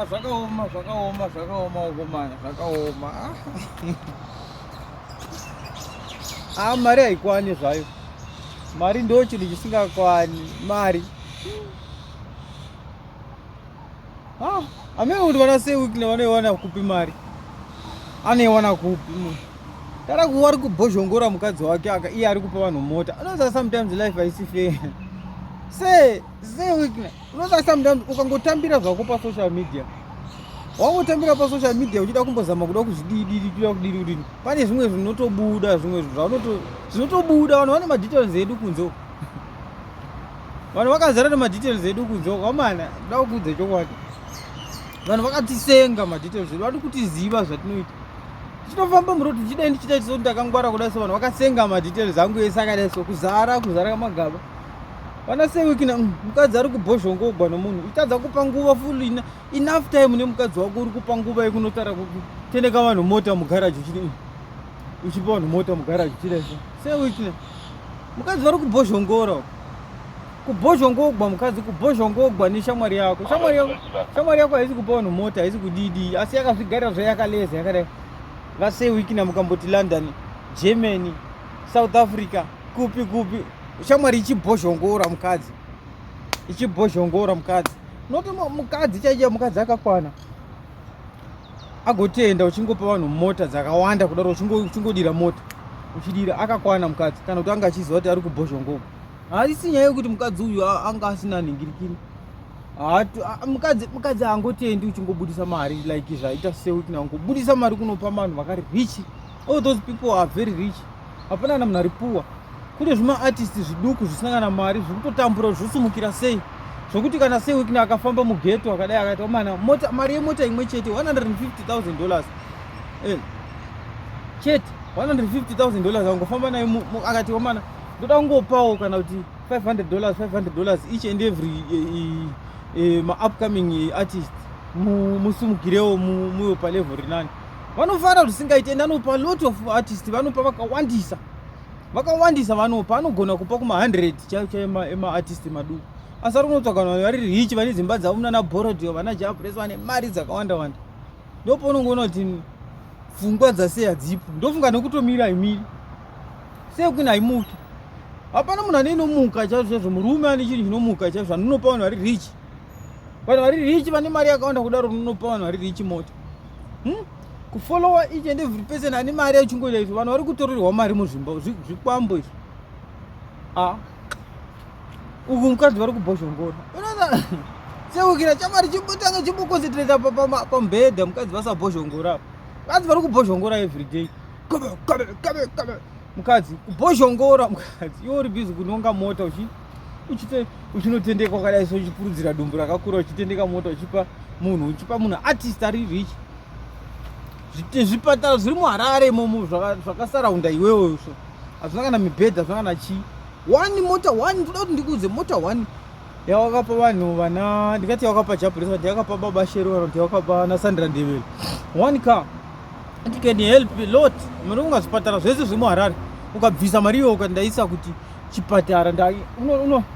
Zvakaoma ukomana, zvakaoma. Mari haikwani zvayo. Mari ndo chinhu chisingakwani, mari. Amene kuti vana sei Wicknel vanoiwana kupi mari? Anoiwana kupi munhu? Tara kuva ari kubhozhongora mukadzi wake iye ari kupa vanhu mota. Unoza sometimes life haisi fair. Sei Wicknel. Unoza sometimes ukangotambira zvako pasocial media. Wangotambira pasocial media uchida kumbozama kuda kuzvididi kudini. Pane zvimwe zvinotobuda, zvinotobuda vanhu vane madetails edu kunzo. Vanhu vakazara nemadetails edu kunzo. Wamana, nda kukudze chokwadi. Vanhu vakatisenga madetails edu, vari kutiziva zvatinoita. Tichitofamba muroti tichida ndichita chisoti ndakangwara kudai so vanhu vakasenga madetails angu ese akadai so kuzara kamagaba. Vana sei Wicknel mukadzi ari kubhozhongogwa nomunhu uchitadza kupa nguva full enough time nemukadzi wako uri kupa nguva yekunotara kutendeka vanhu mota mugaraji uchipa vanhu mota mugaraji uchidai so. Sei Wicknel mukadzi vari kubhozhongora. Kubhozhongogwa mukadzi, kubhozhongogwa neshamwari yako. Shamwari yako haisi kupa vanhu mota, haisi kudidi, asi yakazvigarira zvayakaleza yakadai. Vasei Wicknel mukamboti London, Germany, South Africa, kupi. Shamwari ichibhozhongora mukadzi. Noti mukadzi chaicha mukadzi akakwana. Agotenda uchingopa vanhu mota dzakawanda kudaro uchingodira mota. Uchidira akakwana mukadzi kana kuti anga achiziva kuti ari kubhozhongogwa. Haisi nyaya yekuti mukadzi uyu anga asina ningirikiri. Mukadzi angotendi uchingobudisa mari like zvaita sei Wicknel angobudisa mari kunopa vanhu vakari rich. All those people are very rich. Hapana munhu ari poor. Kune zvima artists zviduku zvisina kana mari zvirikutotambura zvosumukira sei. Zvokuti kana sei Wicknel akafamba mugeto akadai akati mana mari yemota imwe chete $150,000. Chete $150,000 angofamba naye akati mana ndoda kungopawo kana kuti $500 each and every upcoming artist musumukirewo muyo palevel rinani. Vanofara zvisingaite ende anopa lot of artists vanopa vakawandisa vanopa anogona kupa kuma100 chaicho ema-artist maduku. Asi ari kunotsvaga vanhu vari rich vane dzimba dzavo muna Borodio vana Jabres vane mari dzakawanda. Ndopo unongoona kuti pfungwa dzasei hadzipo. Ndofunga nekutomira haimiri. Sei Wicknel haimuki. Hapana munhu anenomuka chaizvo murume ane chinhu chinomuka chaizvo anonopa vanhu vari rich. Vanhu vari rich vane mari yakawanda kudaro unopa vanhu vari rich mota. Kufollowa each and every person ane mari yachingoita izvo vanhu vari kutorerwa mari muzvimba zvikwambo izvo. Uku mukadzi vari kubhozhongora. Sei Wicknel chamari chibutanga chimbokonsentrata pamubhedha mukadzi vasabhozhongora. Mukadzi vari kubhozhongora everyday. Kabe. Mukadzi kubhozhongora mukadzi iwe uri busy kunonga mota uchinotendeka wakadai so uchipurudzira dumbu rakakura uchitendeka mota uchipa munhu artist ari rich. Zvipatara zviri muHarare imomo zvakasaraunda iwewe so hazvina kana mibhedha zvina kana chii. Mota 1 ndoda kuti ndikudze mota 1 yawakapa vanhu vana ndingati yawakapa Jabulesa ndiyakapa baba Shero ndiyakapa naSandra Ndebele 1 car. It can help a lot. Munonga zvipatara zvese zviri muHarare ukabvisa mari iyo ukandaisa kuti chipatara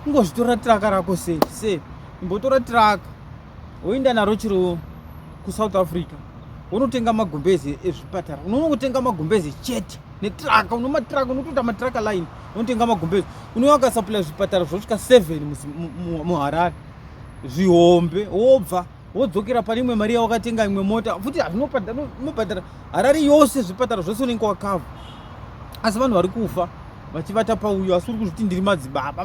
ungozvitora traka rako sei imbotora traka woenda naro chiro kuSouth Africa unotenga magumbezi ezvipatara. Unongotenga magumbezi chete netraka unomatraka unotoita matraka line unotenga magumbezi unouya ukasupply zvipatara zvosvika 7 muHarare zvihombe wobva wodzokera pane imwe mari yawakatenga imwe mota futi unobhadhara Harare yose zvipatara zvose unenge wakavha. Asi vanhu vari kufa vachivata pauyo asi uri kuzviti ndiri madzibaba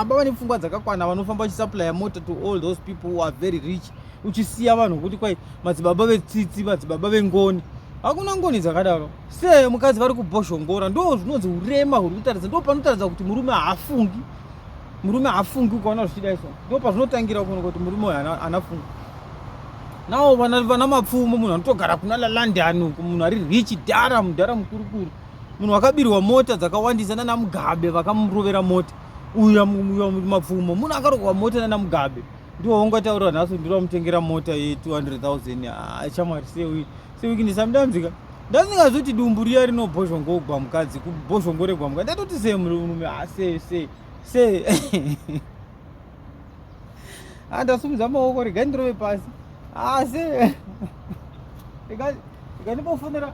vane pfungwa dzakakwana vanofamba vachisupply mota to all those people who are very rich. Uchisiya vanhu kuti kwai madzibaba vetsitsi madzibaba vengoni. Hakuna ngoni dzakadaro. Sei mukadzi vari kubhozhongora ndo zvinonzi urema huri kutaridza. Ndo panotaridza kuti murume haafungi ukaona zvichidai so. Ndo pazvinotangira kuona kuti murume uyu anafunga. Nawo vana mapfumo munhu anotogara kuna London uko munhu ari rich mudhara mukurukuru. Munhu wakabirwa mota dzakawandisa nana Mugabe vakamurovera mota. Uya mapfumo munhu akarogwa mota nana Mugabe. Ndiwo ungataura naso ndiramutengera mota ye200,000. Chamwari sei Wicknel sometimes ndasingazoti dumbu riya rinobhozhongogwa mukadzi kubhozhongoregwa mukadzi ndatoti sei murume sei Andasimudza maoko, regai ndirove pasi. Asi ikandimbofonera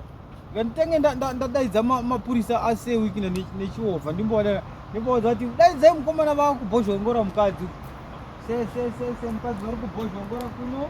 ikanditenge ndadaidza mapurisa ase Wicknel nechiovha ndimboudza kuti daidzai mukomana vava kubhozhongora mukadzi. Se mukadzi vari kubhozhongora kuno